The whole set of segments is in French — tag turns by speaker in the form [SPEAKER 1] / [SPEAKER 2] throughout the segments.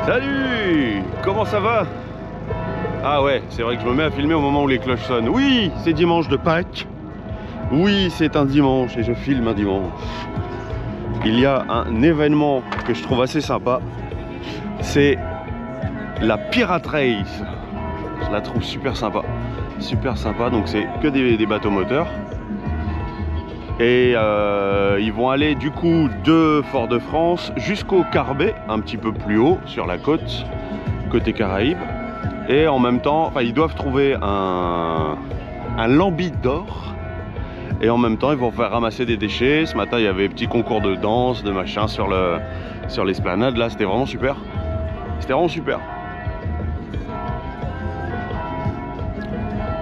[SPEAKER 1] Salut! Comment ça va? Ah ouais, c'est vrai que je me mets à filmer au moment où les cloches sonnent. Oui, c'est dimanche de Pâques. Oui, c'est un dimanche et je filme un dimanche. Il y a un événement que je trouve assez sympa. C'est la Pirate Race. Je la trouve super sympa. Super sympa, donc c'est que des bateaux moteurs. Et ils vont aller du coup de Fort-de-France jusqu'au Carbet, un petit peu plus haut sur la côte, côté Caraïbes. Et en même temps, enfin, ils doivent trouver un lambi d'or. Et en même temps, ils vont faire ramasser des déchets. Ce matin, il y avait un petit concours de danse, de machin sur l'esplanade. Là, c'était vraiment super. C'était vraiment super.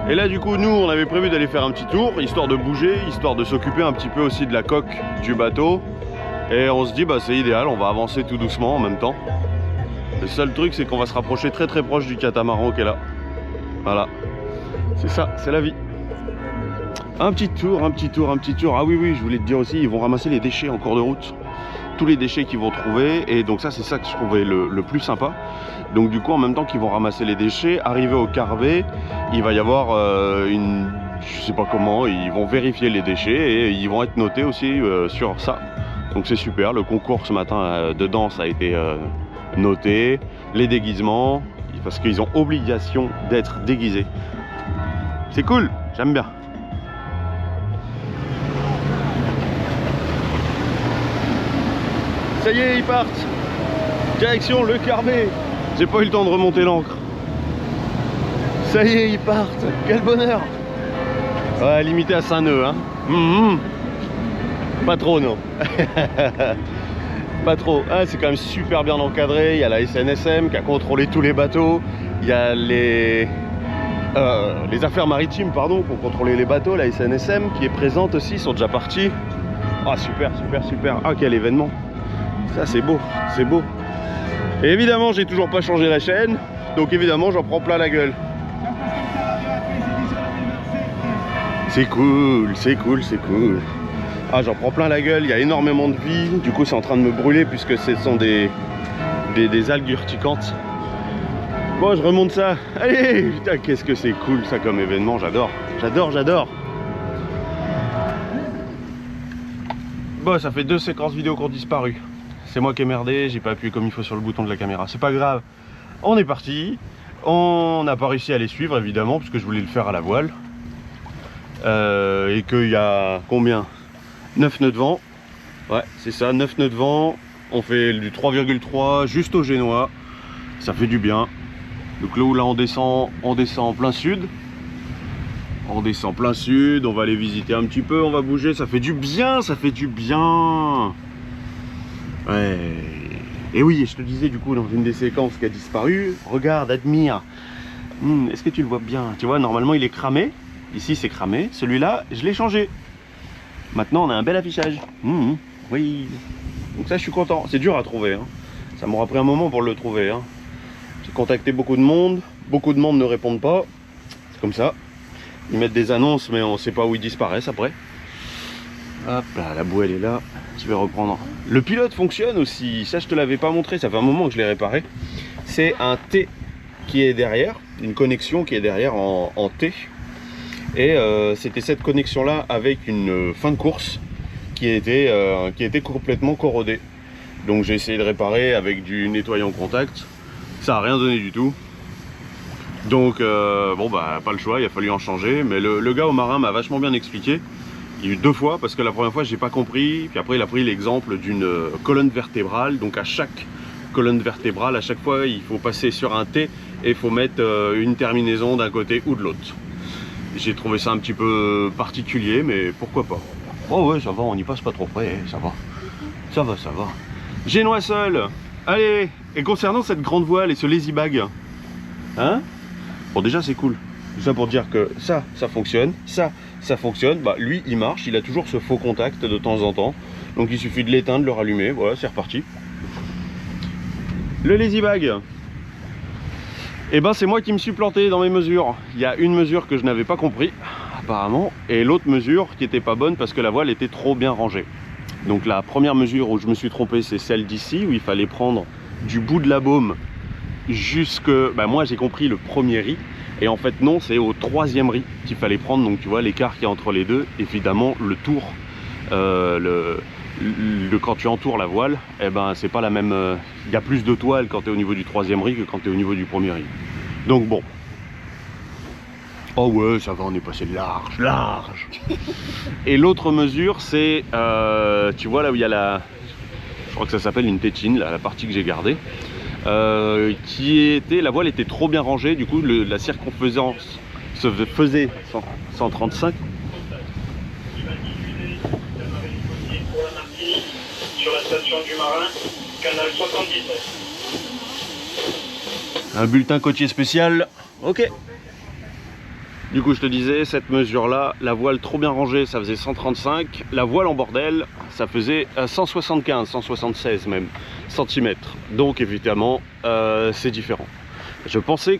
[SPEAKER 1] Et là, du coup, nous, on avait prévu d'aller faire un petit tour, histoire de bouger, histoire de s'occuper un petit peu aussi de la coque du bateau. Et on se dit, bah, c'est idéal, on va avancer tout doucement en même temps. Le seul truc, c'est qu'on va se rapprocher très très proche du catamaran qui est là. Voilà. C'est ça, c'est la vie. Un petit tour, un petit tour, un petit tour. Ah oui, oui, je voulais te dire aussi, ils vont ramasser les déchets en cours de route. Tous les déchets qu'ils vont trouver. Et donc ça, c'est ça que je trouvais le plus sympa. Donc du coup, en même temps qu'ils vont ramasser les déchets, arriver au Carbet, il va y avoir je sais pas comment, ils vont vérifier les déchets et ils vont être notés aussi sur ça. Donc c'est super. Le concours ce matin de danse a été noté. Les déguisements, parce qu'ils ont obligation d'être déguisés. C'est cool, j'aime bien. Ça y est, ils partent. Direction le Carbet. J'ai pas eu le temps de remonter l'ancre. Ça y est, ils partent. Quel bonheur. Ouais, limité à 5 nœuds, hein. Pas trop, non. Pas trop. Ah, c'est quand même super bien encadré. Il y a la SNSM qui a contrôlé tous les bateaux. Il y a les affaires maritimes, pardon, pour contrôler les bateaux. La SNSM qui est présente aussi, ils sont déjà partis. Ah, super, super, super. Ah, quel événement. Ça, c'est beau, c'est beau. Et évidemment, j'ai toujours pas changé la chaîne, donc évidemment, j'en prends plein la gueule. C'est cool, c'est cool, c'est cool. Ah, j'en prends plein la gueule, il y a énormément de vie. Du coup, c'est en train de me brûler puisque ce sont des algues urticantes. Bon, je remonte ça. Allez, putain, qu'est-ce que c'est cool ça comme événement, j'adore. J'adore, j'adore. Bon, ça fait 2 séquences vidéo qui ont disparu. C'est moi qui ai merdé, j'ai pas appuyé comme il faut sur le bouton de la caméra. C'est pas grave, on est parti. On n'a pas réussi à les suivre évidemment, puisque je voulais le faire à la voile. Et qu'il y a combien? 9 nœuds de vent. Ouais, c'est ça, 9 nœuds de vent. On fait du 3,3 juste au Génois. Ça fait du bien. Donc là, on descend en plein sud. On descend plein sud, on va aller visiter un petit peu, on va bouger, ça fait du bien, ça fait du bien. Ouais. Et oui, je te disais du coup dans une des séquences qui a disparu, regarde, admire. Est-ce que tu le vois bien? Tu vois, normalement il est cramé. Ici c'est cramé. Celui-là, je l'ai changé. Maintenant on a un bel affichage. Oui. Donc ça je suis content. C'est dur à trouver. Hein. Ça m'aura pris un moment pour le trouver. Hein. J'ai contacté beaucoup de monde ne répondent pas. C'est comme ça. Ils mettent des annonces mais on sait pas où ils disparaissent après. Hop là, la bouée elle est là. Je vais reprendre. Le pilote fonctionne aussi. Ça je te l'avais pas montré, ça fait un moment que je l'ai réparé. C'est un T qui est derrière, une connexion qui est derrière en T. Et c'était cette connexion là avec une fin de course qui était complètement corrodée. Donc j'ai essayé de réparer avec du nettoyant contact. Ça a rien donné du tout. Donc bon bah pas le choix, il a fallu en changer. Mais le gars au marin m'a vachement bien expliqué. Il y a eu 2 fois parce que la première fois j'ai pas compris. Puis après il a pris l'exemple d'une colonne vertébrale. Donc à chaque colonne vertébrale, à chaque fois il faut passer sur un T et il faut mettre une terminaison d'un côté ou de l'autre. J'ai trouvé ça un petit peu particulier mais pourquoi pas. Oh ouais ça va, on n'y passe pas trop près, ça va. Ça va, ça va. Génois seul. Allez. Et concernant cette grande voile et ce lazy bag, hein? Bon déjà c'est cool. Tout ça pour dire que ça fonctionne, ça fonctionne. Bah lui il marche, il a toujours ce faux contact de temps en temps. Donc il suffit de l'éteindre, de le rallumer, voilà c'est reparti. Le lazy bag. Et ben c'est moi qui me suis planté dans mes mesures. Il y a une mesure que je n'avais pas compris apparemment. Et l'autre mesure qui était pas bonne parce que la voile était trop bien rangée. Donc la première mesure où je me suis trompé c'est celle d'ici où il fallait prendre du bout de la baume jusque... Bah moi j'ai compris le premier riz. Et en fait non, c'est au troisième riz qu'il fallait prendre. Donc tu vois l'écart qu'il y a entre les deux. Évidemment le tour, quand tu entoures la voile, eh ben c'est pas la même... Il y a plus de toile quand tu es au niveau du troisième riz que quand tu es au niveau du premier riz. Donc bon. Oh ouais, ça va, on est passé large, large. Et l'autre mesure, c'est, tu vois là où il y a la... Je crois que ça s'appelle une tétine, là, la partie que j'ai gardée. La voile était trop bien rangée, du coup la circonférence se faisait 135.
[SPEAKER 2] Sur la station du Marin, canal 77.
[SPEAKER 1] Un bulletin côtier spécial, ok. Du coup je te disais, cette mesure là, la voile trop bien rangée ça faisait 135, la voile en bordel ça faisait 175, 176 même centimètres. Donc évidemment c'est différent. Je pensais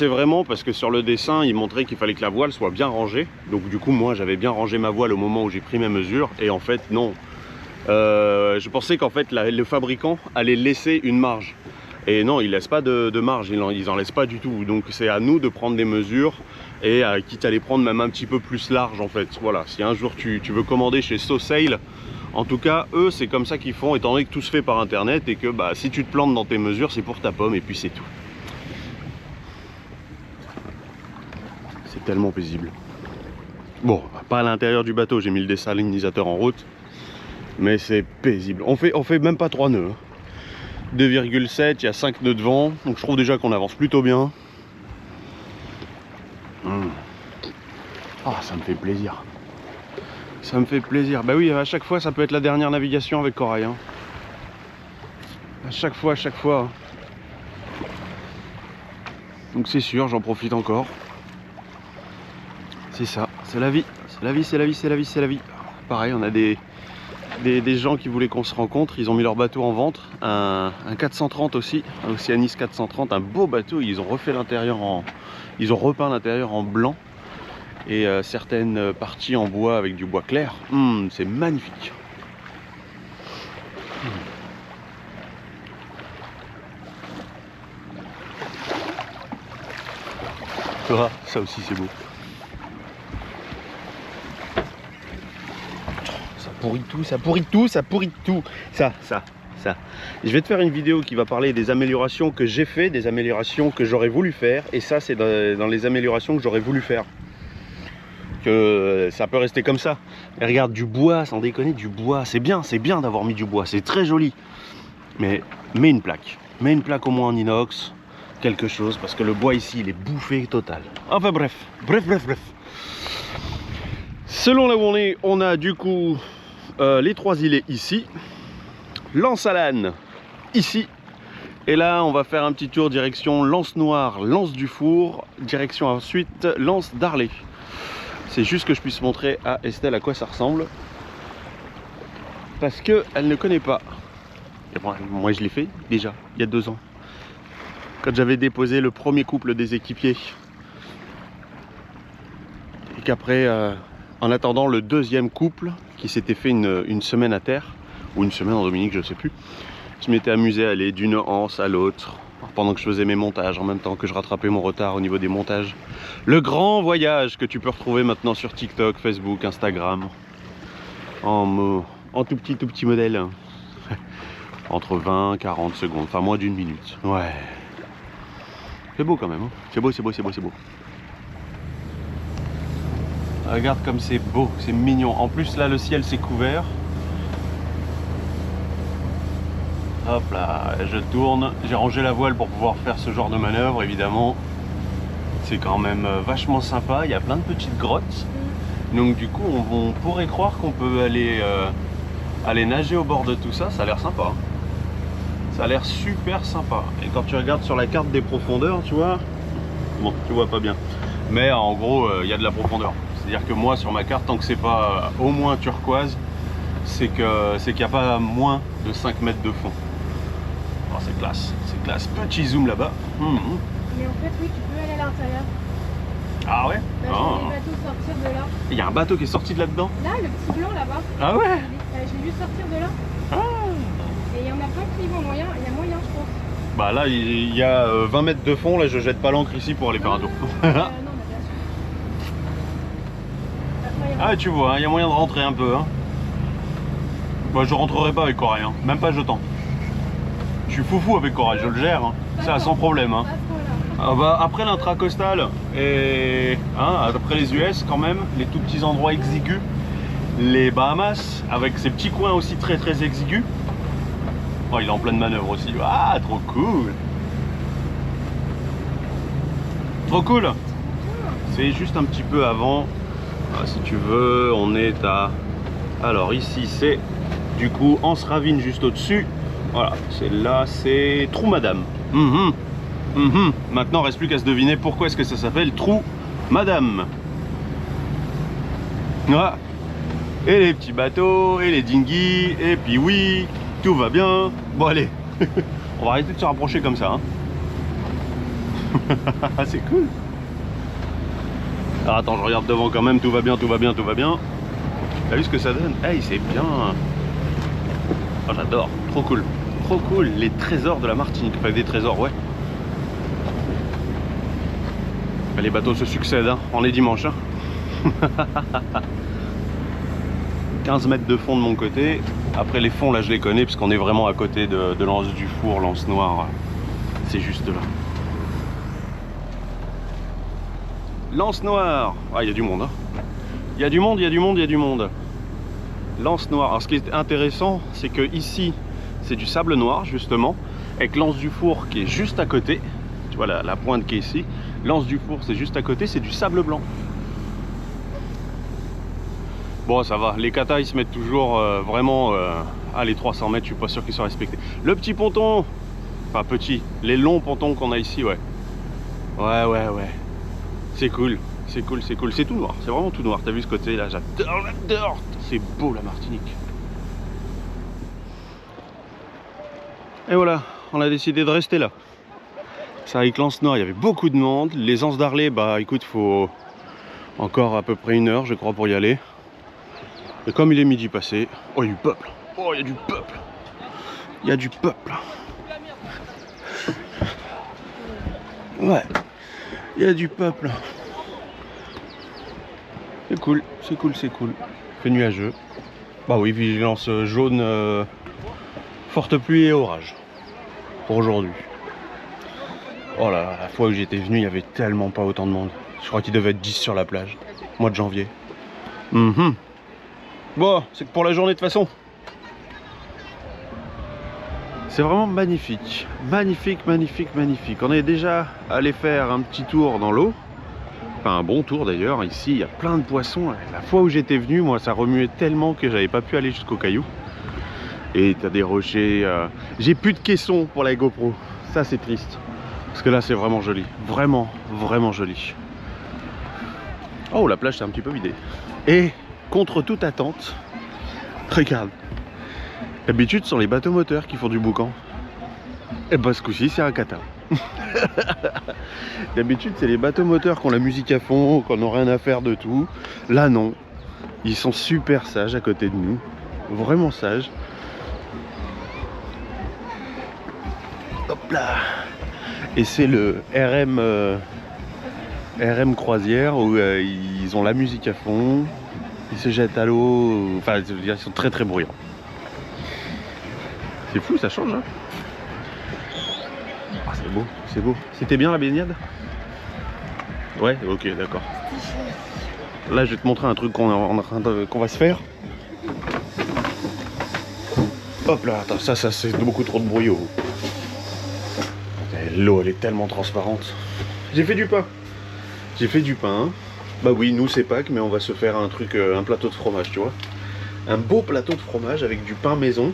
[SPEAKER 1] vraiment, parce que sur le dessin il montrait qu'il fallait que la voile soit bien rangée. Donc du coup moi j'avais bien rangé ma voile au moment où j'ai pris mes mesures. Et en fait non, je pensais qu'en fait le fabricant allait laisser une marge. Et non, ils laissent pas de marge, ils en laissent pas du tout. Donc c'est à nous de prendre des mesures et quitte à les prendre même un petit peu plus large en fait. Voilà, si un jour tu veux commander chez SoSail, en tout cas eux c'est comme ça qu'ils font, étant donné que tout se fait par internet et que bah, si tu te plantes dans tes mesures c'est pour ta pomme et puis c'est tout. C'est tellement paisible. Bon, pas à l'intérieur du bateau, j'ai mis le désalinisateur en route, mais c'est paisible. On fait même pas 3 nœuds. 2,7, il y a 5 nœuds de vent, donc je trouve déjà qu'on avance plutôt bien. Ah, ça me fait plaisir. Ça me fait plaisir. Bah oui, à chaque fois, ça peut être la dernière navigation avec Corail. Hein. À chaque fois, Donc c'est sûr, j'en profite encore. C'est ça, c'est la vie. C'est la vie, c'est la vie, c'est la vie, c'est la vie. Pareil, on a des gens qui voulaient qu'on se rencontre, ils ont mis leur bateau en vente, un 430 aussi, un Oceanis 430, un beau bateau, ils ont refait l'intérieur ils ont repeint l'intérieur en blanc et certaines parties en bois avec du bois clair. C'est magnifique. Ah, ça aussi c'est beau. Pourrit tout, ça pourrit tout, ça pourrit tout. Ça. Je vais te faire une vidéo qui va parler des améliorations que j'ai fait, des améliorations que j'aurais voulu faire. Et ça, c'est dans les améliorations que j'aurais voulu faire. Que ça peut rester comme ça. Et regarde, du bois, sans déconner, du bois. C'est bien d'avoir mis du bois, c'est très joli. Mais mets une plaque. Mets une plaque au moins en inox, quelque chose, parce que le bois ici, il est bouffé total. Enfin bref. Selon là où on est, on a du coup... les 3 îlets ici, Lance Alane ici, et là on va faire un petit tour direction Lance Noire, Lance du Four, direction ensuite Lance d'Arlet. C'est juste que je puisse montrer à Estelle à quoi ça ressemble, parce que elle ne connaît pas. Et bon, moi je l'ai fait déjà il y a 2 ans, quand j'avais déposé le premier couple des équipiers, et qu'après en attendant le 2e couple qui s'était fait une semaine à terre, ou une semaine en Dominique, je sais plus, je m'étais amusé à aller d'une anse à l'autre, pendant que je faisais mes montages, en même temps que je rattrapais mon retard au niveau des montages. Le grand voyage que tu peux retrouver maintenant sur TikTok, Facebook, Instagram, en tout petit modèle, entre 20 et 40 secondes, enfin moins d'1 minute. Ouais, c'est beau quand même, hein. C'est beau. Regarde comme c'est beau, c'est mignon. En plus là le ciel s'est couvert. Hop là, je tourne. J'ai rangé la voile pour pouvoir faire ce genre de manœuvre évidemment. C'est quand même vachement sympa, il y a plein de petites grottes. Donc du coup on pourrait croire qu'on peut aller nager au bord de tout ça, ça a l'air sympa. Ça a l'air super sympa. Et quand tu regardes sur la carte des profondeurs, tu vois, bon tu vois pas bien, mais en gros il y a de la profondeur. C'est-à-dire que moi sur ma carte, tant que c'est pas au moins turquoise, c'est qu'il n'y a pas moins de 5 mètres de fond. Oh, c'est classe. Petit zoom là-bas.
[SPEAKER 3] Mais en fait oui, tu peux aller à l'intérieur.
[SPEAKER 1] Ah ouais?
[SPEAKER 3] Là, j'ai vu le bateau sortir de là.
[SPEAKER 1] Il y a un bateau qui est sorti de là-dedans?
[SPEAKER 3] Là, le petit blanc là-bas.
[SPEAKER 1] Ah ouais?
[SPEAKER 3] Je l'ai vu sortir de là.
[SPEAKER 1] Ah.
[SPEAKER 3] Et il y en a plein qui vont moyen, il y a moyen je pense.
[SPEAKER 1] Bah là, il y a 20 mètres de fond, là je jette pas l'ancre ici pour aller faire un tour.
[SPEAKER 3] Non, mais bien sûr. Après, il y a-
[SPEAKER 1] Ah tu vois, il y a moyen de rentrer un peu. Hein. Moi je rentrerai pas avec Corail, hein. Même pas jetant. Je suis foufou avec Corail, je le gère. Hein. Ça sans problème. Hein.
[SPEAKER 3] À ce point-là.
[SPEAKER 1] Ah bah, après l'intracostal et hein, après les US quand même, les tout petits endroits exigus, les Bahamas avec ces petits coins aussi très très exigus. Oh, il est en pleine manœuvre aussi. Ah, trop cool. Trop cool. C'est juste un petit peu avant. Ah, si tu veux, on est à... Alors ici c'est du coup Anse Ravine juste au-dessus. Voilà, c'est là, c'est Trou Madame. Maintenant, il ne reste plus qu'à se deviner pourquoi est-ce que ça s'appelle Trou Madame. Voilà. Et les petits bateaux, et les dinghies, et puis oui, tout va bien. Bon allez, on va arrêter de se rapprocher comme ça. Hein. C'est cool. Alors attends, je regarde devant quand même, tout va bien, tout va bien, tout va bien. T'as vu ce que ça donne? Hey, c'est bien. Oh, j'adore, trop cool. Trop cool, les trésors de la Martinique. Enfin, des trésors, ouais. Les bateaux se succèdent, hein. On est dimanche. Hein. 15 mètres de fond de mon côté. Après les fonds, là je les connais, puisqu'on est vraiment à côté de l'anse du Four, l'anse noire. C'est juste là. L'anse noire. Ah, il y a du monde. Hein. Il y a du monde, il y a du monde, il y a du monde. L'anse noire. Alors ce qui est intéressant, c'est que ici, c'est du sable noir, justement, avec l'anse du Four qui est juste à côté. Tu vois la pointe qui est ici. L'anse du Four, c'est juste à côté, c'est du sable blanc. Bon, ça va. Les katas, ils se mettent toujours vraiment à les 300 mètres. Je suis pas sûr qu'ils soient respectés. Le petit ponton, enfin petit, les longs pontons qu'on a ici, ouais. Ouais. C'est cool, c'est cool, c'est cool. C'est tout noir, c'est vraiment tout noir. T'as vu ce côté-là? J'adore, j'adore. C'est beau la Martinique. Et voilà, on a décidé de rester là. Ça avec l'anse noire, il y avait beaucoup de monde. Les anses d'Arlay, bah écoute, faut encore à peu près 1 heure, je crois, pour y aller. Et comme il est midi passé, oh, il y a du peuple. Oh, il y a du peuple. Il y a du peuple. Ouais, il y a du peuple. C'est cool, c'est cool, c'est cool. Il fait nuageux. Bah oui, vigilance jaune, forte pluie et orage. Pour aujourd'hui. Oh là là, la fois où j'étais venu, il y avait tellement pas autant de monde. Je crois qu'il devait être 10 sur la plage. Mois de janvier. Bon, c'est que pour la journée de toute façon. C'est vraiment magnifique. Magnifique, magnifique, magnifique. On est déjà allé faire un petit tour dans l'eau. Enfin, un bon tour d'ailleurs. Ici, il y a plein de poissons. La fois où j'étais venu, moi, ça remuait tellement que j'avais pas pu aller jusqu'au caillou. Et t'as des rochers. J'ai plus de caissons pour la GoPro. Ça, c'est triste. Parce que là, c'est vraiment joli. Vraiment, vraiment joli. Oh, la plage s'est un petit peu vidée. Et, contre toute attente, regarde. D'habitude, ce sont les bateaux moteurs qui font du boucan. Et bah, ce coup-ci, c'est un kata. D'habitude, c'est les bateaux moteurs qui ont la musique à fond, qui n'ont rien à faire de tout. Là, non. Ils sont super sages à côté de nous. Vraiment sages. Hop là. Et c'est le RM Croisière où ils ont la musique à fond. Ils se jettent à l'eau. Enfin, je veux dire, ils sont très très bruyants. C'est fou, ça change, hein. Ah, c'est beau, c'est beau. C'était bien la baignade? Ouais, ok, d'accord. Là, je vais te montrer un truc qu'on va se faire. Hop là, attends, ça c'est beaucoup trop de bruit. L'eau, elle est tellement transparente. J'ai fait du pain. J'ai fait du pain. Bah oui, nous c'est Pâques, mais on va se faire un truc, un plateau de fromage, tu vois. Un beau plateau de fromage avec du pain maison.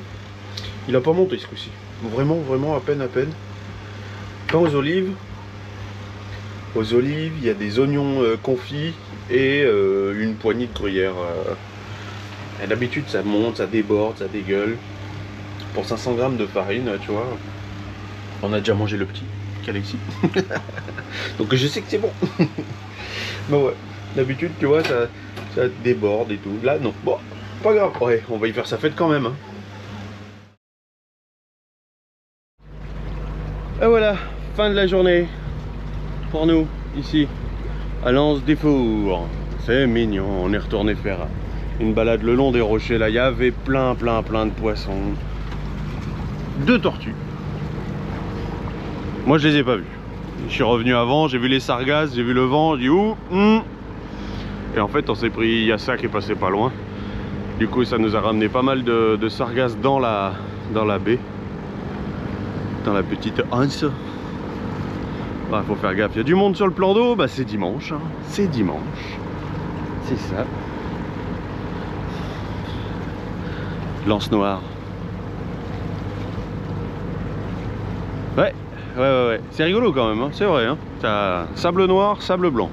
[SPEAKER 1] Il a pas monté ce coup-ci. Vraiment, vraiment, à peine, à peine. Pain aux olives. Aux olives, il y a des oignons confits et une poignée de gruyère. D'habitude, ça monte, ça déborde, ça dégueule. Pour 500 grammes de farine, tu vois. On a déjà mangé le petit, Alexis. Donc je sais que c'est bon. Mais ouais, d'habitude, tu vois, ça déborde et tout. Là, non. Bon, pas grave. Ouais, on va y faire sa fête quand même. Hein. Et voilà, fin de la journée pour nous ici à l'Anse des Fours. C'est mignon, on est retourné faire une balade le long des rochers. Là, il y avait plein de poissons, de tortues. Moi, je les ai pas vus. Je suis revenu avant, j'ai vu les sargasses, j'ai vu le vent, j'ai dit ouh. Et en fait, on s'est pris Yassa qui est passé pas loin. Du coup, ça nous a ramené pas mal de sargasses dans la baie, dans la petite anse. Bah, faut faire gaffe. Il y a du monde sur le plan d'eau. Bah, c'est dimanche. Hein. C'est dimanche. C'est ça. L'anse noire. Ouais. C'est rigolo quand même. Hein. C'est vrai. Hein. T'as sable noir, sable blanc.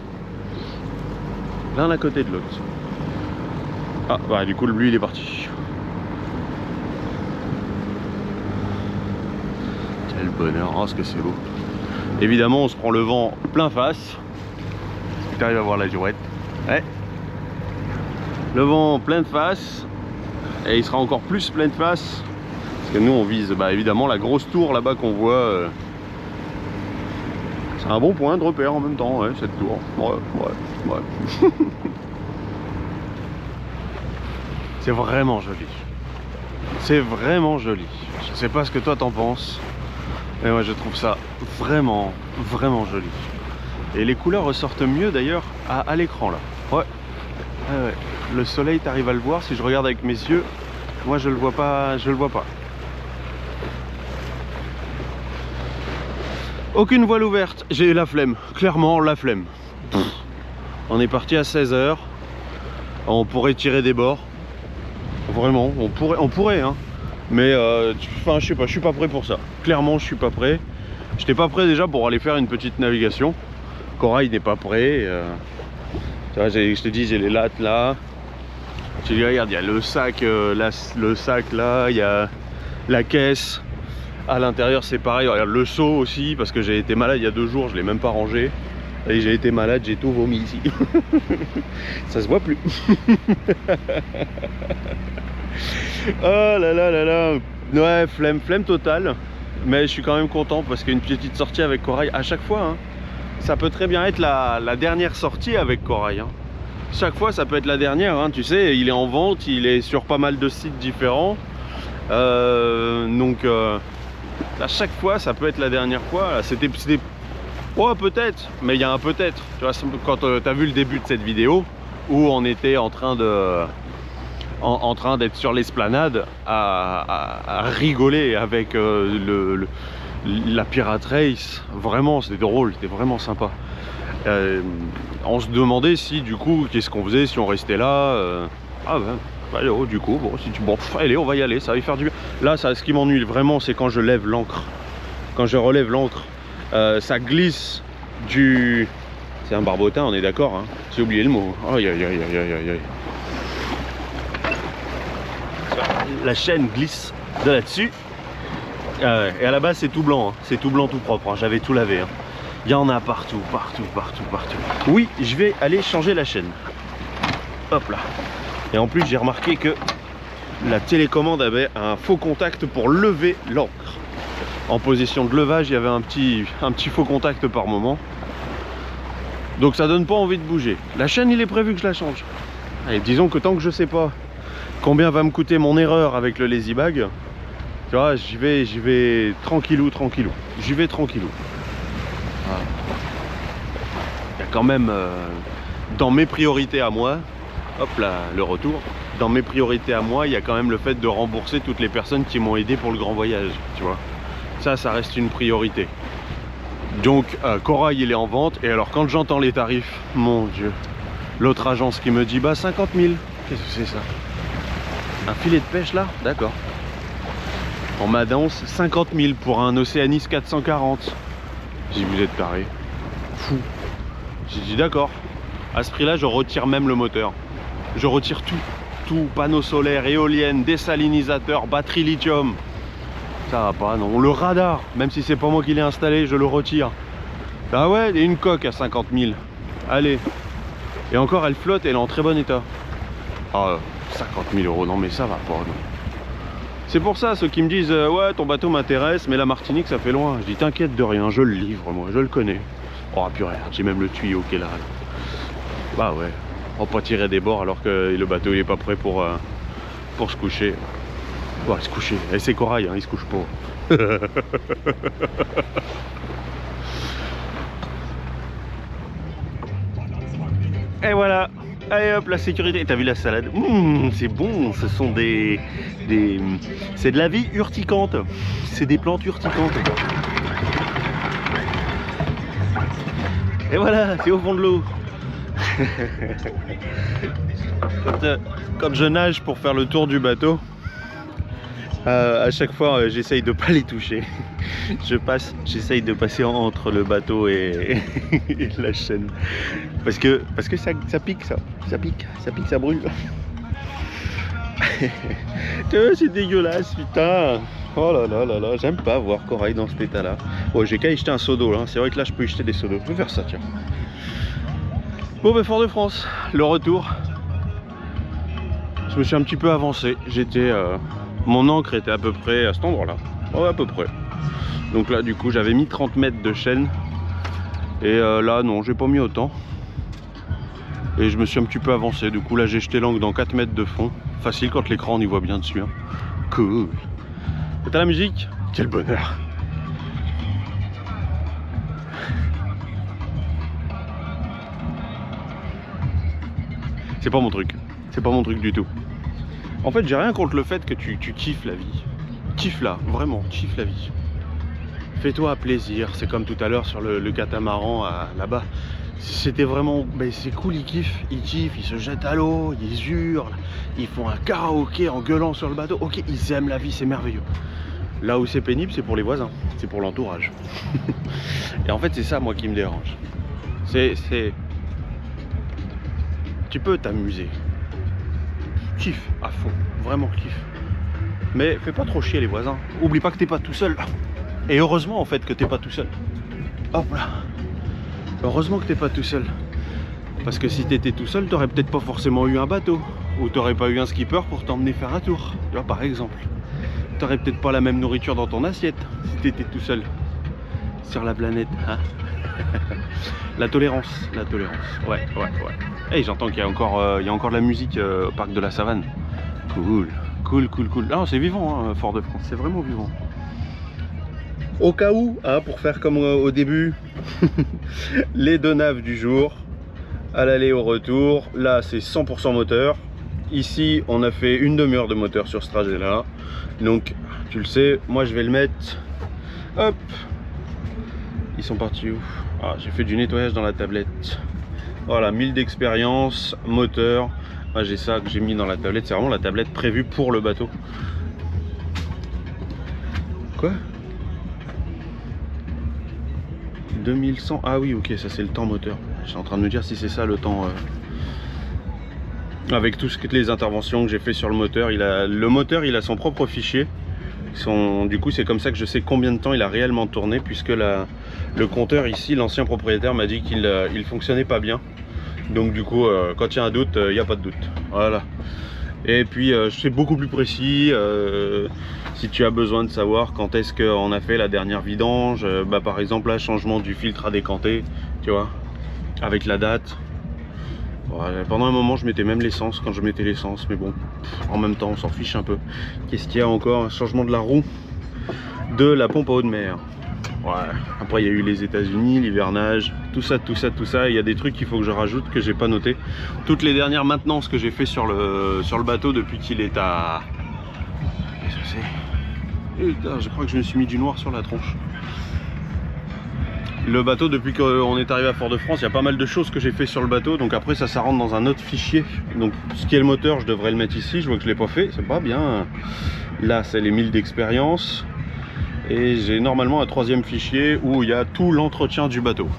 [SPEAKER 1] L'un à côté de l'autre. Ah, bah, du coup, lui, il est parti. Quel bonheur. Oh, ce que c'est beau. Évidemment, on se prend le vent plein face. Tu arrives à voir la girouette. Ouais. Le vent plein de face. Et il sera encore plus plein de face. Parce que nous, on vise bah, évidemment la grosse tour là-bas qu'on voit. C'est un bon point de repère en même temps, ouais, cette tour. Ouais. C'est vraiment joli. C'est vraiment joli. Je sais pas ce que toi t'en penses. Et moi je trouve ça vraiment joli. Et les couleurs ressortent mieux d'ailleurs à l'écran là. Ouais. Le soleil, t'arrives à le voir. Si je regarde avec mes yeux, moi je le vois pas. Aucune voile ouverte. J'ai eu la flemme. Clairement la flemme. On est parti à 16 h. On pourrait tirer des bords. Vraiment, on pourrait hein. Mais enfin, je sais pas, je suis pas prêt pour ça. Clairement, je suis pas prêt. J'étais pas prêt déjà pour aller faire une petite navigation. Corail n'est pas prêt. Tu vois, je te dis, j'ai les lattes là. Tu dis, regarde, il y a le sac là, il y a la caisse. À l'intérieur, c'est pareil. Regarde le seau aussi, parce que j'ai été malade il y a 2 jours, je l'ai même pas rangé. Et j'ai été malade, j'ai tout vomi ici. Ça se voit plus. Oh là là. Ouais, flemme totale. Mais je suis quand même content parce qu'une petite sortie avec Corail à chaque fois, hein, ça peut très bien être la dernière sortie avec Corail. Hein. Chaque fois, ça peut être la dernière. Hein, tu sais, il est en vente, il est sur pas mal de sites différents. Donc, à chaque fois, ça peut être la dernière fois. C'était ouais, peut-être, mais il y a un peut-être. Tu vois, quand tu as vu le début de cette vidéo où on était en train d'être sur l'esplanade à rigoler avec la Pirate Race. Vraiment, c'était drôle, c'était vraiment sympa. On se demandait si du coup, qu'est-ce qu'on faisait si on restait là. Ah ben, allez, oh, du coup, bon, allez, on va y aller, ça va y faire du bien. Là, ce qui m'ennuie vraiment, c'est quand je lève l'ancre. Quand je relève l'ancre. Ça glisse du... C'est un barbotin, on est d'accord, hein. J'ai oublié le mot. Aïe. La chaîne glisse de là-dessus. Et à la base, c'est tout blanc, hein. C'est tout blanc, tout propre, hein. J'avais tout lavé, hein. Il y en a partout. Oui, je vais aller changer la chaîne. Hop là. Et en plus, j'ai remarqué que la télécommande avait un faux contact pour lever l'ancre. En position de levage, il y avait un petit faux contact par moment. Donc ça donne pas envie de bouger. La chaîne, il est prévu que je la change. Et disons que tant que je sais pas combien va me coûter mon erreur avec le lazy bag, tu vois, j'y vais tranquillou. J'y vais tranquillou. Voilà. Il y a quand même dans mes priorités à moi, hop là, le retour. Dans mes priorités à moi, il y a quand même le fait de rembourser toutes les personnes qui m'ont aidé pour le grand voyage, tu vois. Ça reste une priorité. Donc Corail, il est en vente. Et alors quand j'entends les tarifs, mon Dieu, l'autre agence qui me dit bah 50 000, qu'est-ce que c'est ça? Un filet de pêche là? D'accord. En Madance, 50 000 pour un Océanis 440. J'ai dit, vous êtes taré. Fou. J'ai dit d'accord. À ce prix là, je retire même le moteur. Je retire tout, panneaux solaires, éoliennes, désalinisateur, batterie lithium. Ça va pas, non. Le radar, même si c'est pas moi qui l'ai installé, je le retire. Ah ouais, et une coque à 50 000. Allez. Et encore, elle flotte, elle est en très bon état. Ah, 50 000 euros, non mais ça va pas, non. C'est pour ça, ceux qui me disent ouais, ton bateau m'intéresse, mais la Martinique, ça fait loin. Je dis, t'inquiète de rien, je le livre, moi, je le connais. Oh, purée, j'ai même le tuyau qui est là. Bah ouais, on peut pas tirer des bords alors que le bateau, il est pas prêt pour se coucher. Ouais, se coucher. Et c'est corail, hein, il se couche pas. Et voilà. Allez hop, la sécurité. T'as vu la salade? C'est bon, ce sont c'est de la vie urticante. C'est des plantes urticantes. Et voilà, c'est au fond de l'eau. Quand je nage pour faire le tour du bateau, à chaque fois j'essaye de pas les toucher. J'essaye de passer entre le bateau et la chaîne. Parce que ça pique, ça pique, ça brûle. C'est dégueulasse, putain. Oh là là là là, j'aime pas voir corail dans cet état là. Bon, j'ai qu'à y jeter un seau d'eau là, c'est vrai que là je peux y jeter des seaux d'eau. Je vais faire ça, tiens. Bon, ben Fort-de-France, le retour. Je me suis un petit peu avancé. Mon ancre était à peu près à cet endroit là. Ouais, à peu près. Donc là du coup j'avais mis 30 mètres de chaîne. Et là non, j'ai pas mis autant. Et je me suis un petit peu avancé. Du coup là j'ai jeté l'angle dans 4 mètres de fond. Facile quand l'écran on y voit bien dessus, hein. Cool. Et t'as la musique? Quel bonheur. C'est pas mon truc. C'est pas mon truc du tout. En fait, j'ai rien contre le fait que tu kiffes la vie. Kiffe-la, vraiment, kiffe la vie. Fais-toi plaisir. C'est comme tout à l'heure sur le catamaran là-bas. C'était vraiment... Ben, c'est cool, ils kiffent, ils se jettent à l'eau, ils hurlent, ils font un karaoké en gueulant sur le bateau. Ok, ils aiment la vie, c'est merveilleux. Là où c'est pénible, c'est pour les voisins, c'est pour l'entourage. Et en fait, c'est ça, moi, qui me dérange. Tu peux t'amuser. Kiffe à fond, vraiment kiffe. Mais fais pas trop chier les voisins. Oublie pas que t'es pas tout seul. Et heureusement, en fait, que t'es pas tout seul. Hop là. Heureusement que t'es pas tout seul. Parce que si t'étais tout seul, t'aurais peut-être pas forcément eu un bateau. Ou t'aurais pas eu un skipper pour t'emmener faire un tour. Tu vois, par exemple. T'aurais peut-être pas la même nourriture dans ton assiette si t'étais tout seul sur la planète, hein. La tolérance. Ouais. Hey, j'entends qu'il y a encore de la musique au parc de la Savane. Cool. Non, c'est vivant, hein, Fort-de-France, c'est vraiment vivant. Au cas où, hein, pour faire comme au début, les deux naves du jour, à l'aller au retour. Là, c'est 100% moteur. Ici, on a fait une demi-heure de moteur sur ce trajet-là. Donc, tu le sais, moi, je vais le mettre... Hop. Ils sont partis où? Ah, j'ai fait du nettoyage dans la tablette. Voilà, 1000 d'expérience, moteur. Ah, j'ai ça que j'ai mis dans la tablette. C'est vraiment la tablette prévue pour le bateau. Quoi? 2100. Ah oui, ok, ça c'est le temps moteur. Je suis en train de me dire si c'est ça le temps... Avec toutes les interventions que j'ai fait sur le moteur. Le moteur, il a son propre fichier. Du coup, c'est comme ça que je sais combien de temps il a réellement tourné, puisque le compteur ici, l'ancien propriétaire m'a dit qu'il fonctionnait pas bien. Donc du coup, quand il y a un doute, il n'y a pas de doute. Voilà. Et puis, c'est beaucoup plus précis. Si tu as besoin de savoir quand est-ce qu'on a fait la dernière vidange, bah, par exemple, là, changement du filtre à décanter, tu vois, avec la date. Voilà, pendant un moment, je mettais même l'essence quand je mettais l'essence, mais bon, en même temps, on s'en fiche un peu. Qu'est-ce qu'il y a encore? Un changement de la roue de la pompe à eau de mer. Ouais. Après, il y a eu les États-Unis, l'hivernage, tout ça. Il y a des trucs qu'il faut que je rajoute que j'ai pas noté. Toutes les dernières maintenances que j'ai fait sur le bateau depuis qu'il est à... Qu'est-ce que c'est? Putain, je crois que je me suis mis du noir sur la tronche. Le bateau, depuis qu'on est arrivé à Fort-de-France, il y a pas mal de choses que j'ai fait sur le bateau. Donc après ça rentre dans un autre fichier. Donc ce qui est le moteur, je devrais le mettre ici. Je vois que je l'ai pas fait, c'est pas bien. Là c'est les 1000 d'expérience. Et j'ai normalement un troisième fichier où il y a tout l'entretien du bateau.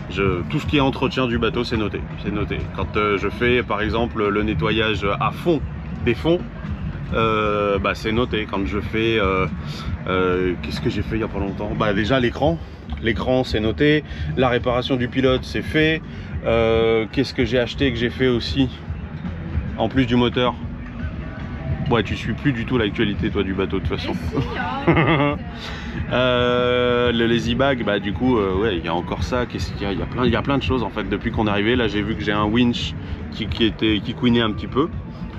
[SPEAKER 1] Tout ce qui est entretien du bateau, c'est noté. C'est noté. Quand je fais par exemple le nettoyage à fond des fonds, bah, c'est noté. Quand je fais qu'est-ce que j'ai fait il y a pas longtemps, bah déjà l'écran c'est noté, la réparation du pilote c'est fait, qu'est-ce que j'ai acheté, que j'ai fait aussi en plus du moteur, Ouais, tu suis plus du tout l'actualité, toi, du bateau, de toute façon.
[SPEAKER 3] Mais si, hein.
[SPEAKER 1] Le lazy bag, bah du coup, ouais, il y a encore ça. Qu'est-ce qu'il y a? Il y a plein de choses en fait. Depuis qu'on est arrivé, là, j'ai vu que j'ai un winch qui couinait un petit peu.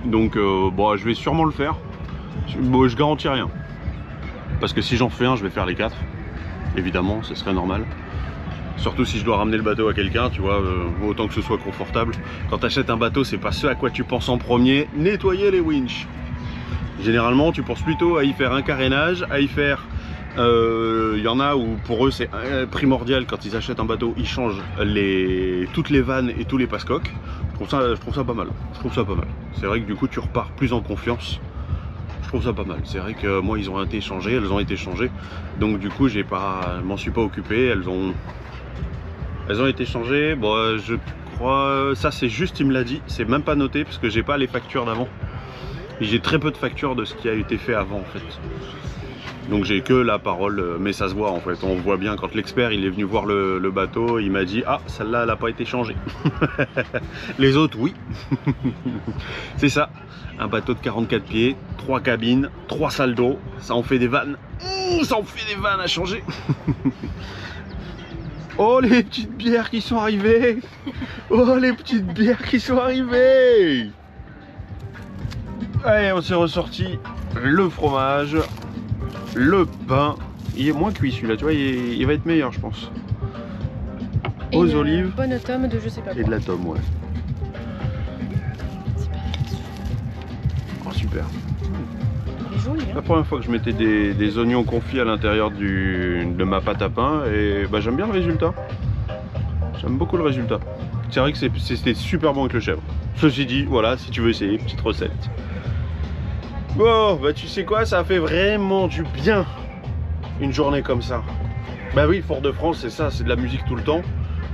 [SPEAKER 1] Donc, bon, je vais sûrement le faire. Bon, je garantis rien. Parce que si j'en fais un, je vais faire les 4. Évidemment, ce serait normal. Surtout si je dois ramener le bateau à quelqu'un, tu vois, autant que ce soit confortable. Quand tu achètes un bateau, c'est pas ce à quoi tu penses en premier. Nettoyer les winches. Généralement, tu penses plutôt à y faire un carénage, à y faire... Il y en a où pour eux c'est primordial quand ils achètent un bateau, ils changent toutes les vannes et tous les passe-coques. Je trouve ça pas mal. Je trouve ça pas mal. C'est vrai que du coup tu repars plus en confiance. Je trouve ça pas mal. C'est vrai que moi elles ont été changées. Donc du coup je m'en suis pas occupé. Elles ont été changées. Bon, je crois ça c'est juste, il me l'a dit. C'est même pas noté parce que j'ai pas les factures d'avant. Et j'ai très peu de factures de ce qui a été fait avant en fait. Donc j'ai que la parole, mais ça se voit en fait. On voit bien quand l'expert il est venu voir le bateau, il m'a dit ah celle-là elle n'a pas été changée. Les autres oui. C'est ça. Un bateau de 44 pieds, 3 cabines, 3 salles d'eau, ça en fait des vannes. Ça en fait des vannes à changer. Oh les petites bières qui sont arrivées. Oh les petites bières qui sont arrivées. Allez, on s'est ressorti le fromage, le pain. Il est moins cuit celui-là, tu vois, il va être meilleur je pense.
[SPEAKER 3] Et
[SPEAKER 1] aux olives.
[SPEAKER 3] Bonne tome de je sais pas quoi.
[SPEAKER 1] Et de la tome, ouais. Oh super.
[SPEAKER 3] Il est joli, hein.
[SPEAKER 1] La première fois que je mettais des oignons confits à l'intérieur de ma pâte à pain et bah, j'aime bien le résultat. J'aime beaucoup le résultat. C'est vrai que c'était super bon avec le chèvre. Ceci dit, voilà, si tu veux essayer, petite recette. Bon, bah tu sais quoi, ça fait vraiment du bien une journée comme ça. Bah oui, Fort-de-France, c'est ça, c'est de la musique tout le temps,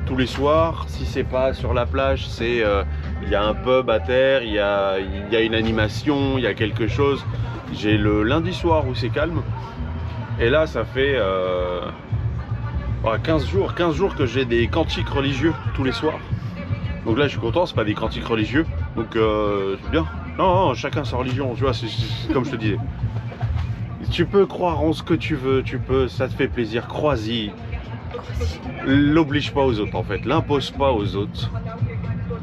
[SPEAKER 1] tous les soirs. Si c'est pas sur la plage, c'est il y a un pub à terre, il y a une animation, il y a quelque chose. J'ai le lundi soir où c'est calme. Et là, ça fait 15 jours que j'ai des cantiques religieux tous les soirs. Donc là, je suis content, c'est pas des cantiques religieux. Donc c'est bien. Non, chacun sa religion, tu vois, c'est comme je te disais. Tu peux croire en ce que tu veux, ça te fait plaisir, crois-y. L'oblige pas aux autres en fait, l'impose pas aux autres.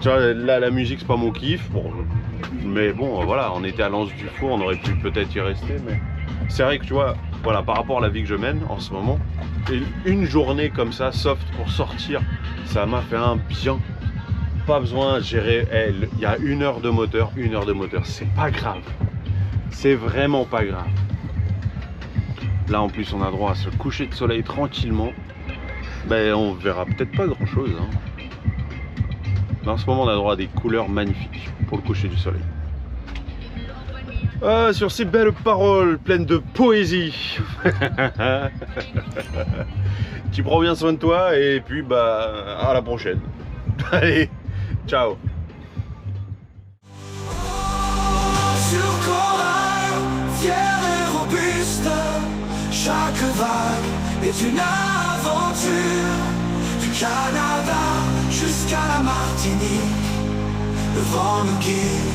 [SPEAKER 1] Tu vois, là la musique c'est pas mon kiff, bon, mais bon voilà, on était à l'Anse du Four, on aurait pu peut-être y rester, mais c'est vrai que tu vois, voilà, par rapport à la vie que je mène en ce moment, une journée comme ça, soft pour sortir, ça m'a fait un bien. Pas besoin de gérer, il y a 1 heure de moteur, c'est pas grave, c'est vraiment pas grave. Là en plus on a droit à ce coucher de soleil tranquillement. Ben on verra peut-être pas grand chose hein. Mais en ce moment on a droit à des couleurs magnifiques pour le coucher du soleil. Sur ces belles paroles pleines de poésie. Tu prends bien soin de toi et puis bah à la prochaine. Allez, ciao.
[SPEAKER 4] Sur corail, fier et robuste, chaque vague est une aventure. Du Canada jusqu'à la Martinique, le vent nous guide,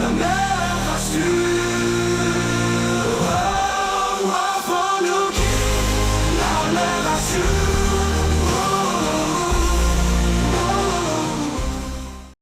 [SPEAKER 4] la mer rassure.